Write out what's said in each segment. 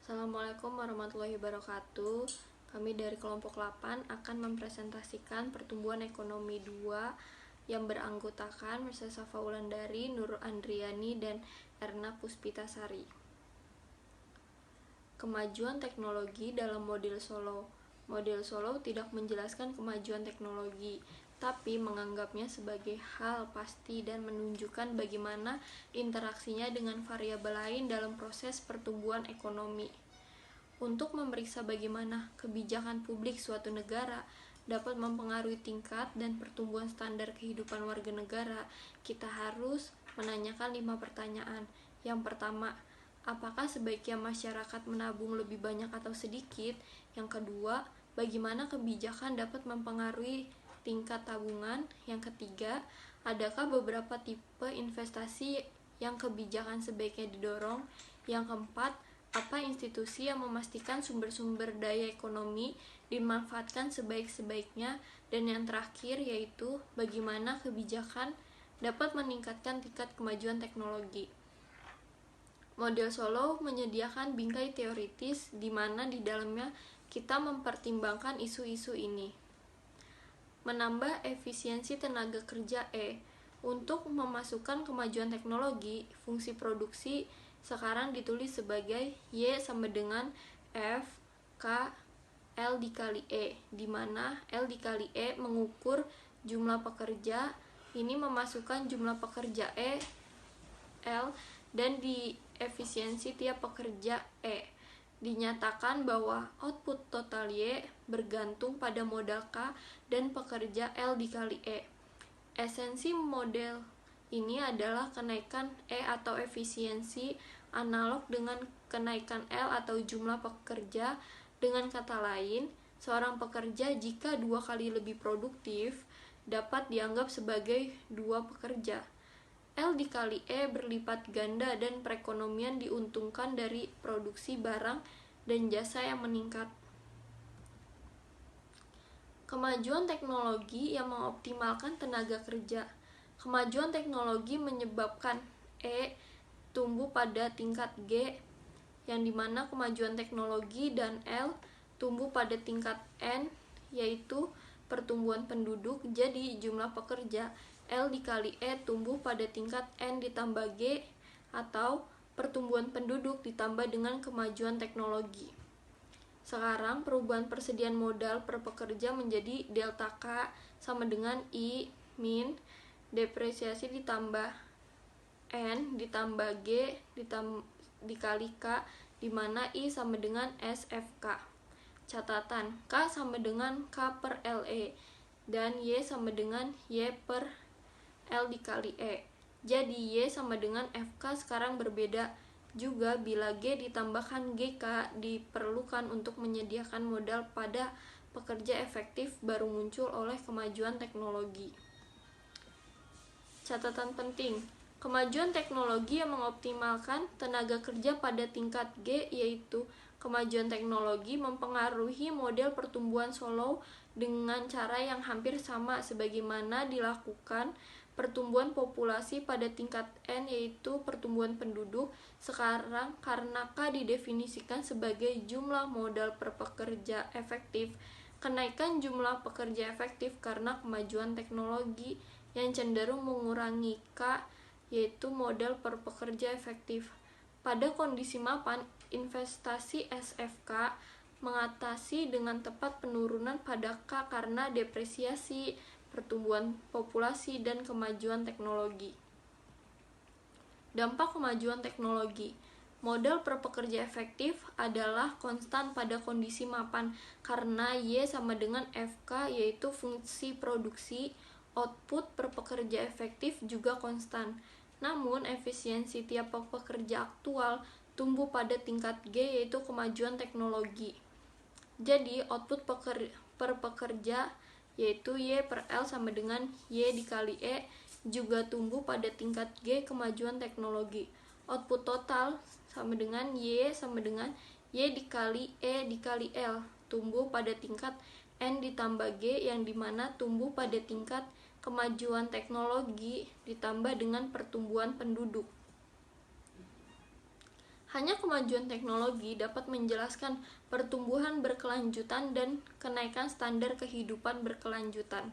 Assalamualaikum warahmatullahi wabarakatuh. Kami dari kelompok 8 akan mempresentasikan pertumbuhan ekonomi 2 yang beranggotakan Mirsa Safa Wulandari, Nur Andriani, dan Erna Puspitasari. Kemajuan teknologi dalam model Solow. Model Solow tidak menjelaskan kemajuan teknologi, tapi menganggapnya sebagai hal pasti dan menunjukkan bagaimana interaksinya dengan variabel lain dalam proses pertumbuhan ekonomi. Untuk memeriksa bagaimana kebijakan publik suatu negara dapat mempengaruhi tingkat dan pertumbuhan standar kehidupan warga negara, kita harus menanyakan 5 pertanyaan. Yang pertama, apakah sebaiknya masyarakat menabung lebih banyak atau sedikit? Yang kedua, bagaimana kebijakan dapat mempengaruhi tingkat tabungan? Yang ketiga, adakah beberapa tipe investasi yang kebijakan sebaiknya didorong? Yang keempat, apa institusi yang memastikan sumber-sumber daya ekonomi dimanfaatkan sebaik-sebaiknya? Dan yang terakhir yaitu bagaimana kebijakan dapat meningkatkan tingkat kemajuan teknologi. Model Solow menyediakan bingkai teoritis di mana di dalamnya kita mempertimbangkan isu-isu ini. Menambah efisiensi tenaga kerja Untuk memasukkan kemajuan teknologi, fungsi produksi sekarang ditulis sebagai Y sama dengan F K L dikali E, di mana L dikali E mengukur jumlah pekerja, ini memasukkan jumlah pekerja L, dan di efisiensi tiap pekerja Dinyatakan bahwa output total Y bergantung pada modal K dan pekerja L dikali E. Esensi model ini adalah kenaikan atau efisiensi analog dengan kenaikan L atau jumlah pekerja. Dengan kata lain, seorang pekerja jika 2 kali lebih produktif dapat dianggap sebagai 2 pekerja. L dikali E berlipat ganda dan perekonomian diuntungkan dari produksi barang dan jasa yang meningkat. Kemajuan teknologi yang mengoptimalkan tenaga kerja. Kemajuan teknologi menyebabkan tumbuh pada tingkat G, yang dimana kemajuan teknologi dan L tumbuh pada tingkat N, yaitu pertumbuhan penduduk. Jadi jumlah pekerja L dikali E tumbuh pada tingkat N ditambah G, atau pertumbuhan penduduk ditambah dengan kemajuan teknologi. Sekarang perubahan persediaan modal per pekerja menjadi delta K sama dengan I min depresiasi ditambah N ditambah G dikali K, di mana I sama dengan SFK. Catatan, K sama dengan K per LE dan Y sama dengan Y per L dikali E. Jadi Y sama dengan FK sekarang berbeda juga bila G ditambahkan GK diperlukan untuk menyediakan modal pada pekerja efektif baru muncul oleh kemajuan teknologi. Catatan penting, kemajuan teknologi yang mengoptimalkan tenaga kerja pada tingkat G, yaitu kemajuan teknologi mempengaruhi model pertumbuhan Solow dengan cara yang hampir sama sebagaimana dilakukan pertumbuhan populasi pada tingkat N, yaitu pertumbuhan penduduk. Sekarang karena K didefinisikan sebagai jumlah modal per pekerja efektif, kenaikan jumlah pekerja efektif karena kemajuan teknologi yang cenderung mengurangi K, yaitu modal per pekerja efektif. Pada kondisi mapan, investasi SFK mengatasi dengan tepat penurunan pada K karena depresiasi, pertumbuhan populasi, dan kemajuan teknologi. Dampak kemajuan teknologi. Modal per pekerja efektif adalah konstan pada kondisi mapan karena Y sama dengan FK, yaitu fungsi produksi. Output per pekerja efektif juga konstan. Namun efisiensi tiap pekerja aktual tumbuh pada tingkat G, yaitu kemajuan teknologi. Jadi output per pekerja yaitu Y per L sama dengan Y dikali E juga tumbuh pada tingkat G, kemajuan teknologi. Output total sama dengan Y sama dengan Y dikali E dikali L, tumbuh pada tingkat N ditambah G, yang dimana tumbuh pada tingkat kemajuan teknologi ditambah dengan pertumbuhan penduduk. Hanya kemajuan teknologi dapat menjelaskan pertumbuhan berkelanjutan dan kenaikan standar kehidupan berkelanjutan.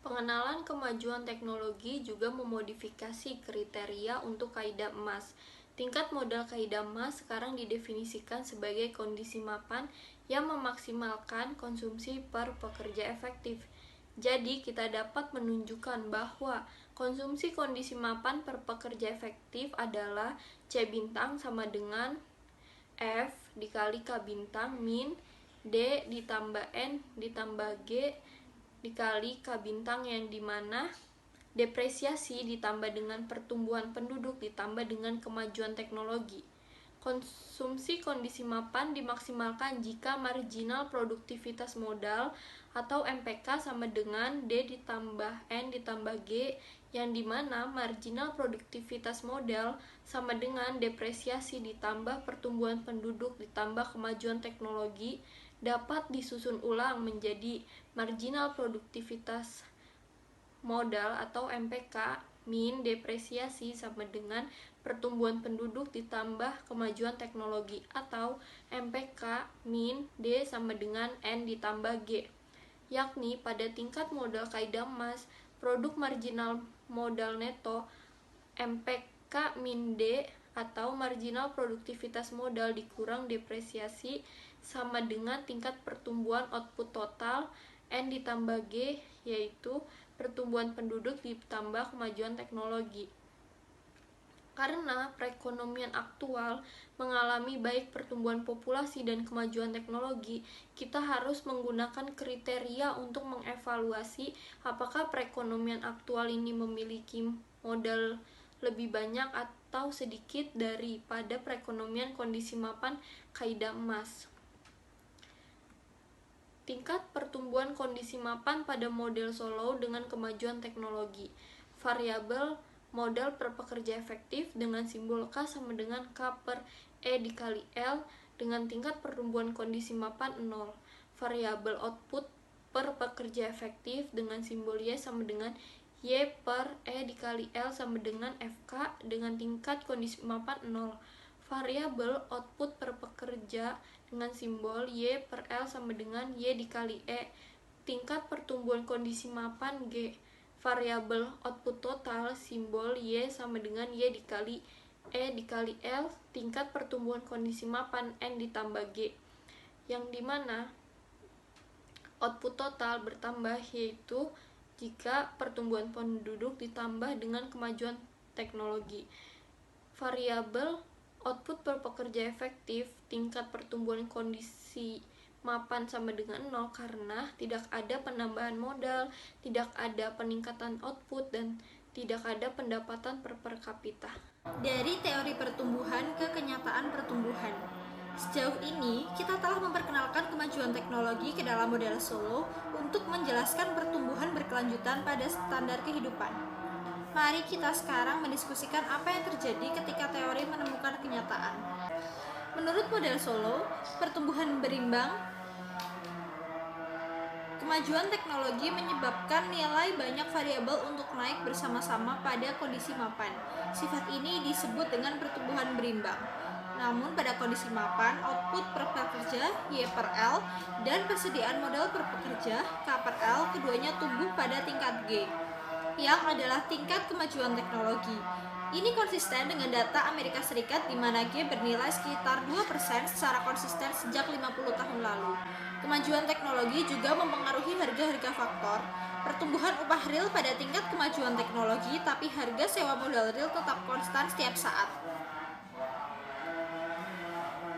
Pengenalan kemajuan teknologi juga memodifikasi kriteria untuk kaidah emas. Tingkat modal kaidah emas sekarang didefinisikan sebagai kondisi mapan yang memaksimalkan konsumsi per pekerja efektif. Jadi, kita dapat menunjukkan bahwa konsumsi kondisi mapan per pekerja efektif adalah C bintang sama dengan F dikali K bintang min D ditambah N ditambah G dikali K bintang, yang dimana depresiasi ditambah dengan pertumbuhan penduduk ditambah dengan kemajuan teknologi. Konsumsi kondisi mapan dimaksimalkan jika marginal produktivitas modal atau MPK sama dengan D ditambah N ditambah G, yang dimana marginal produktivitas modal sama dengan depresiasi ditambah pertumbuhan penduduk ditambah kemajuan teknologi dapat disusun ulang menjadi marginal produktivitas modal atau MPK min depresiasi sama dengan pertumbuhan penduduk ditambah kemajuan teknologi, atau MPK min D sama dengan N ditambah G. Yakni pada tingkat modal kaidah emas, produk marginal modal neto MPK min D atau marginal produktivitas modal dikurang depresiasi sama dengan tingkat pertumbuhan output total N ditambah G, yaitu pertumbuhan penduduk ditambah kemajuan teknologi. Karena perekonomian aktual mengalami baik pertumbuhan populasi dan kemajuan teknologi, kita harus menggunakan kriteria untuk mengevaluasi apakah perekonomian aktual ini memiliki modal lebih banyak atau sedikit daripada perekonomian kondisi mapan kaidah emas. Tingkat pertumbuhan kondisi mapan pada model Solow dengan kemajuan teknologi. Variabel modal per pekerja efektif dengan simbol K sama dengan K per E dikali L dengan tingkat pertumbuhan kondisi mapan 0. Variabel output per pekerja efektif dengan simbol Y sama dengan Y per E dikali L sama dengan FK dengan tingkat kondisi mapan 0. Variabel output per pekerja dengan simbol Y per L sama dengan Y dikali E, tingkat pertumbuhan kondisi mapan G. Variabel output total simbol Y sama dengan Y dikali E dikali L, tingkat pertumbuhan kondisi mapan N ditambah G, yang dimana output total bertambah yaitu jika pertumbuhan penduduk ditambah dengan kemajuan teknologi. Variabel output per pekerja efektif, tingkat pertumbuhan kondisi mapan sama dengan 0 karena tidak ada penambahan modal, tidak ada peningkatan output, dan tidak ada pendapatan per kapita. Dari teori pertumbuhan ke kenyataan pertumbuhan. Sejauh ini, kita telah memperkenalkan kemajuan teknologi ke dalam model Solow untuk menjelaskan pertumbuhan berkelanjutan pada standar kehidupan. Mari kita sekarang mendiskusikan apa yang terjadi ketika teori menemukan kenyataan. Menurut model Solow, pertumbuhan berimbang. Kemajuan teknologi menyebabkan nilai banyak variabel untuk naik bersama-sama pada kondisi mapan. Sifat ini disebut dengan pertumbuhan berimbang. Namun pada kondisi mapan, output per pekerja Y per L dan persediaan modal per pekerja K per L keduanya tumbuh pada tingkat G, yang adalah tingkat kemajuan teknologi. Ini konsisten dengan data Amerika Serikat di mana G bernilai sekitar 2% secara konsisten sejak 50 tahun lalu. Kemajuan teknologi juga mempengaruhi harga-harga faktor. Pertumbuhan upah real pada tingkat kemajuan teknologi, tapi harga sewa modal real tetap konstan setiap saat.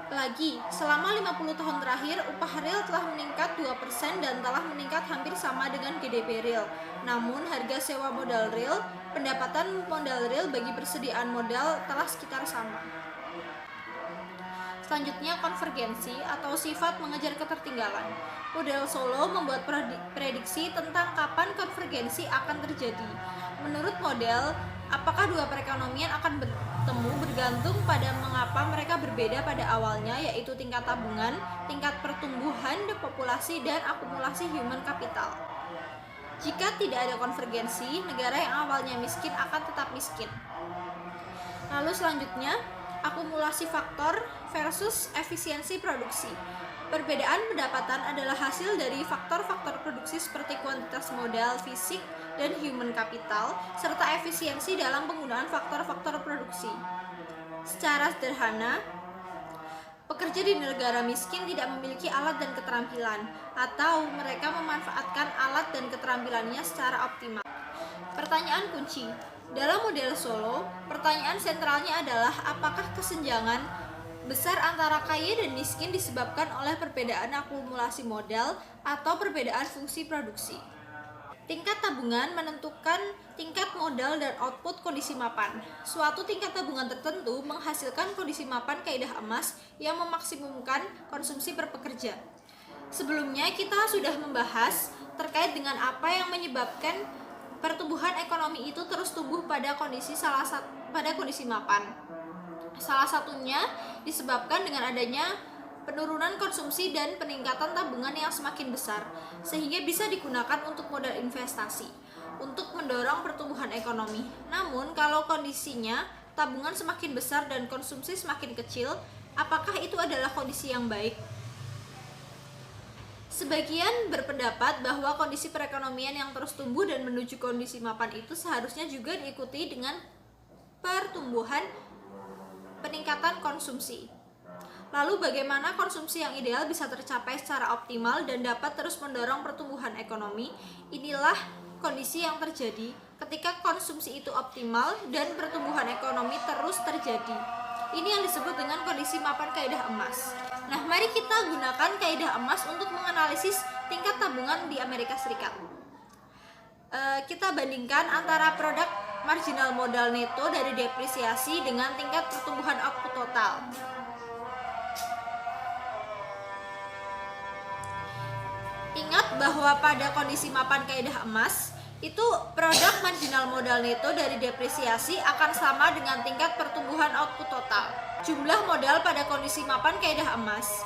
Lagi, selama 50 tahun terakhir, upah real telah meningkat 2% dan telah meningkat hampir sama dengan GDP real. Namun, harga sewa modal real, pendapatan modal real bagi persediaan modal telah sekitar sama. Selanjutnya, konvergensi atau sifat mengejar ketertinggalan. Model Solow membuat prediksi tentang kapan konvergensi akan terjadi. Menurut model, apakah dua perekonomian akan bertemu bergantung pada mengapa mereka berbeda pada awalnya, yaitu tingkat tabungan, tingkat pertumbuhan populasi, dan akumulasi human capital. Jika tidak ada konvergensi, negara yang awalnya miskin akan tetap miskin. Lalu selanjutnya, akumulasi faktor versus efisiensi produksi. Perbedaan pendapatan adalah hasil dari faktor-faktor produksi seperti kuantitas modal fisik dan human capital, serta efisiensi dalam penggunaan faktor-faktor produksi. Secara sederhana, pekerja di negara miskin tidak memiliki alat dan keterampilan, atau mereka memanfaatkan alat dan keterampilannya secara optimal. Pertanyaan kunci. Dalam model Solow, pertanyaan sentralnya adalah apakah kesenjangan besar antara kaya dan miskin disebabkan oleh perbedaan akumulasi modal atau perbedaan fungsi produksi. Tingkat tabungan menentukan tingkat modal dan output kondisi mapan. Suatu tingkat tabungan tertentu menghasilkan kondisi mapan kaidah emas yang memaksimumkan konsumsi per pekerja. Sebelumnya kita sudah membahas terkait dengan apa yang menyebabkan pertumbuhan ekonomi itu terus tumbuh pada kondisi mapan. Salah satunya disebabkan dengan adanya penurunan konsumsi dan peningkatan tabungan yang semakin besar, sehingga bisa digunakan untuk modal investasi untuk mendorong pertumbuhan ekonomi. Namun, kalau kondisinya tabungan semakin besar dan konsumsi semakin kecil, apakah itu adalah kondisi yang baik? Sebagian berpendapat bahwa kondisi perekonomian yang terus tumbuh dan menuju kondisi mapan itu seharusnya juga diikuti dengan pertumbuhan peningkatan konsumsi. Lalu bagaimana konsumsi yang ideal bisa tercapai secara optimal dan dapat terus mendorong pertumbuhan ekonomi? Inilah kondisi yang terjadi ketika konsumsi itu optimal dan pertumbuhan ekonomi terus terjadi. Ini yang disebut dengan kondisi mapan kaidah emas. Nah, mari kita gunakan kaidah emas untuk menganalisis tingkat tabungan di Amerika Serikat. Kita bandingkan antara produk marginal modal neto dari depresiasi dengan tingkat pertumbuhan output total. Ingat bahwa pada kondisi mapan kaidah emas, itu produk marginal modal neto dari depresiasi akan sama dengan tingkat pertumbuhan output total. Jumlah modal pada kondisi mapan kaidah emas.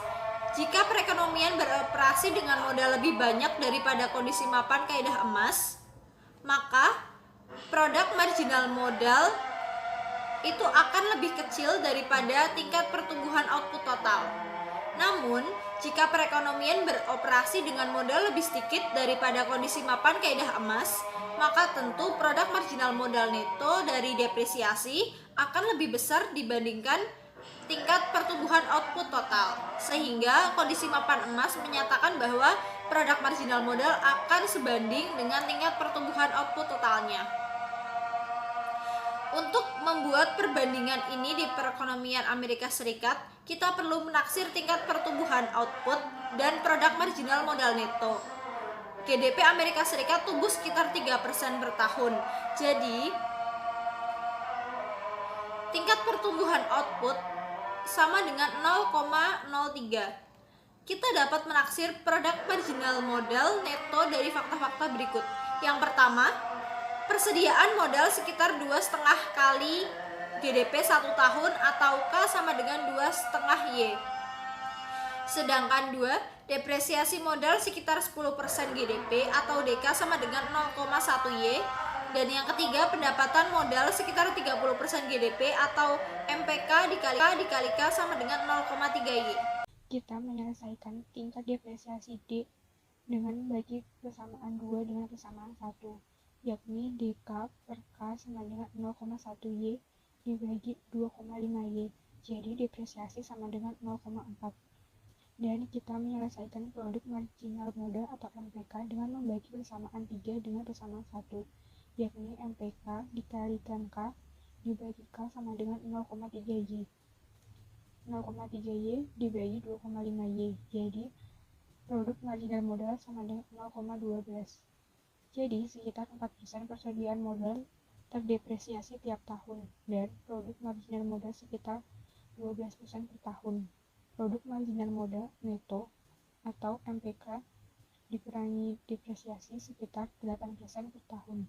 Jika perekonomian beroperasi dengan modal lebih banyak daripada kondisi mapan kaidah emas, maka produk marginal modal itu akan lebih kecil daripada tingkat pertumbuhan output total. Namun, jika perekonomian beroperasi dengan modal lebih sedikit daripada kondisi mapan kaidah emas, maka tentu produk marginal modal neto dari depresiasi akan lebih besar dibandingkan tingkat pertumbuhan output total. Sehingga kondisi mapan emas menyatakan bahwa produk marginal modal akan sebanding dengan tingkat pertumbuhan output totalnya. Untuk membuat perbandingan ini di perekonomian Amerika Serikat, kita perlu menaksir tingkat pertumbuhan output dan produk marginal modal neto. GDP Amerika Serikat tumbuh sekitar 3% per tahun. Jadi, tingkat pertumbuhan output sama dengan 0,03. Kita dapat menaksir produk marginal modal neto dari fakta-fakta berikut. Yang pertama, persediaan modal sekitar 2,5 kali GDP 1 tahun atau K sama dengan 2,5 Y. Sedangkan 2, depresiasi modal sekitar 10% GDP atau DK sama dengan 0,1 Y. Dan yang ketiga, pendapatan modal sekitar 30% GDP atau MPK dikali K sama dengan 0,3 Y. Kita menyelesaikan tingkat depresiasi D dengan membagi persamaan 2 dengan persamaan 1, yakni DK per K sama dengan 0,1 Y dibagi 2,5 Y. Jadi depresiasi sama dengan 0,4. Dan kita menyelesaikan produk marginal modal atau MPK dengan membagi persamaan 3 dengan persamaan 1, yakni MPK dikalikan K dibagi K sama dengan 0,3 Y. 0,3 Y dibagi 2,5 Y. Jadi produk marginal modal sama dengan 0,12. Jadi sekitar 4% persediaan modal terdepresiasi tiap tahun dan produk marginal modal sekitar 12% per tahun. Produk marginal modal neto atau MPK dikurangi depresiasi sekitar 8% per tahun.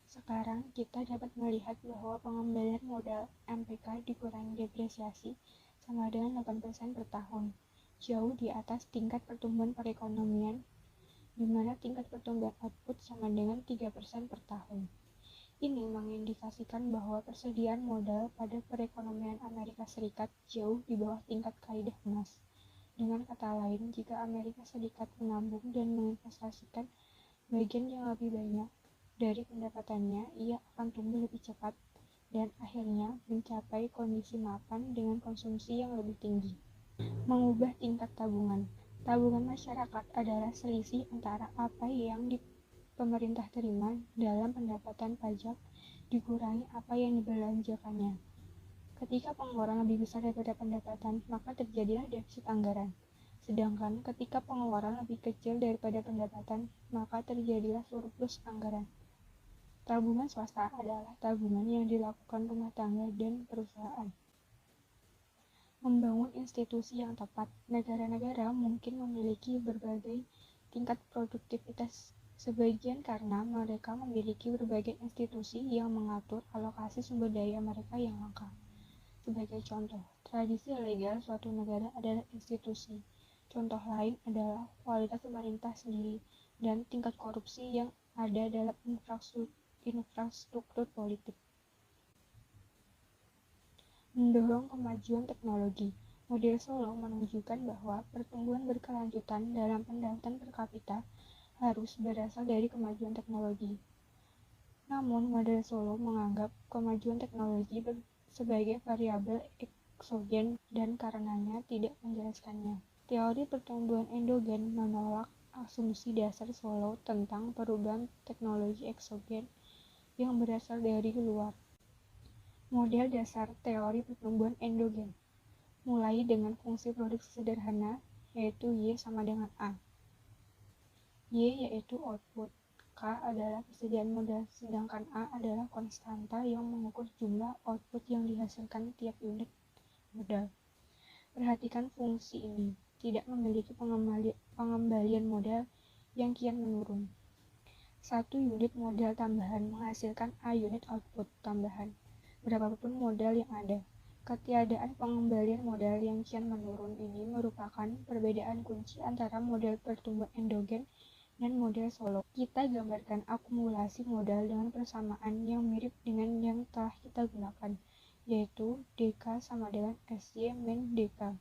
Sekarang kita dapat melihat bahwa pengembalian modal MPK dikurangi depresiasi sama dengan 8% per tahun, jauh di atas tingkat pertumbuhan perekonomian, di mana tingkat pertumbuhan output sama dengan 3% per tahun. Ini mengindikasikan bahwa persediaan modal pada perekonomian Amerika Serikat jauh di bawah tingkat kaidah emas. Dengan kata lain, jika Amerika Serikat menabung dan menginvestasikan bagian yang lebih banyak dari pendapatannya, ia akan tumbuh lebih cepat dan akhirnya mencapai kondisi mapan dengan konsumsi yang lebih tinggi. Mengubah tingkat tabungan. Tabungan masyarakat adalah selisih antara apa yang pemerintah terima dalam pendapatan pajak dikurangi apa yang dibelanjakannya. Ketika pengeluaran lebih besar daripada pendapatan, maka terjadilah defisit anggaran. Sedangkan ketika pengeluaran lebih kecil daripada pendapatan, maka terjadilah surplus anggaran. Tabungan swasta adalah tabungan yang dilakukan rumah tangga dan perusahaan. Membangun institusi yang tepat. Negara-negara mungkin memiliki berbagai tingkat produktivitas, sebagian karena mereka memiliki berbagai institusi yang mengatur alokasi sumber daya mereka yang langka. Sebagai contoh, tradisi legal suatu negara adalah institusi. Contoh lain adalah kualitas pemerintah sendiri dan tingkat korupsi yang ada dalam infrastruktur politik. Mendorong kemajuan teknologi. Model Solo menunjukkan bahwa pertumbuhan berkelanjutan dalam pendapatan per kapita harus berasal dari kemajuan teknologi. Namun, model Solo menganggap kemajuan teknologi sebagai variabel eksogen dan karenanya tidak menjelaskannya. Teori pertumbuhan endogen menolak asumsi dasar Solo tentang perubahan teknologi eksogen yang berasal dari luar. Model dasar teori pertumbuhan endogen mulai dengan fungsi produksi sederhana, yaitu Y sama dengan A. Y yaitu output, K adalah persediaan modal, sedangkan A adalah konstanta yang mengukur jumlah output yang dihasilkan tiap unit modal. Perhatikan fungsi ini, tidak memiliki pengembalian modal yang kian menurun. 1 unit modal tambahan menghasilkan A unit output tambahan, berapapun modal yang ada. Ketiadaan pengembalian modal yang kian menurun ini merupakan perbedaan kunci antara model pertumbuhan endogen dan model Solo. Kita gambarkan akumulasi modal dengan persamaan yang mirip dengan yang telah kita gunakan, yaitu DK sama dengan SY min DK.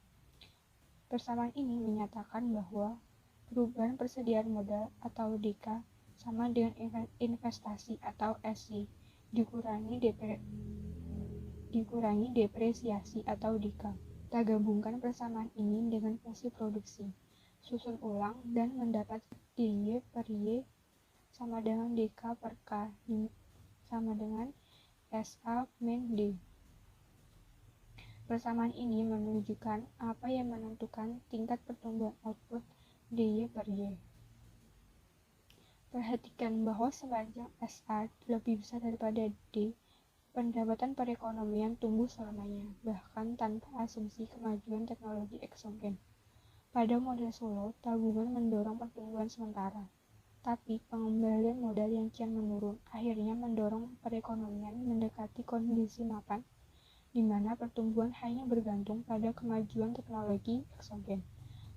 Persamaan ini menyatakan bahwa perubahan persediaan modal atau DK sama dengan investasi atau SY dikurangi depresiasi atau DK. Kita gabungkan persamaan ini dengan fungsi produksi. Susun ulang dan mendapat dy per y sama dengan dk per k sama dengan sa min d. Persamaan ini menunjukkan apa yang menentukan tingkat pertumbuhan output dy per y. Perhatikan bahwa sepanjang sa lebih besar daripada d, pendapatan perekonomian tumbuh selamanya, bahkan tanpa asumsi kemajuan teknologi eksogen. Pada model Solo, tabungan mendorong pertumbuhan sementara, tapi pengembalian modal yang kian menurun akhirnya mendorong perekonomian mendekati kondisi mapan, di mana pertumbuhan hanya bergantung pada kemajuan teknologi eksogen.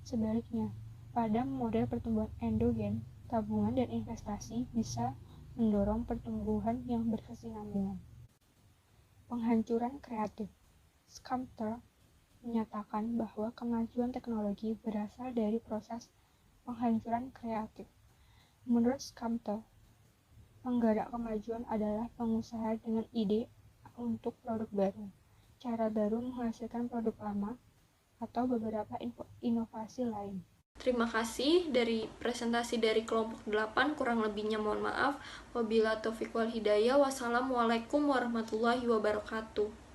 Sebaliknya, pada model pertumbuhan endogen, tabungan dan investasi bisa mendorong pertumbuhan yang berkesinambungan. Penghancuran kreatif. Sumter menyatakan bahwa kemajuan teknologi berasal dari proses penghancuran kreatif. Menurut Sumter, penggerak kemajuan adalah pengusaha dengan ide untuk produk baru, cara baru menghasilkan produk lama, atau beberapa inovasi lain. Terima kasih dari presentasi dari kelompok 8, kurang lebihnya mohon maaf. Wabillahi taufiq wal hidayah. Wassalamualaikum warahmatullahi wabarakatuh.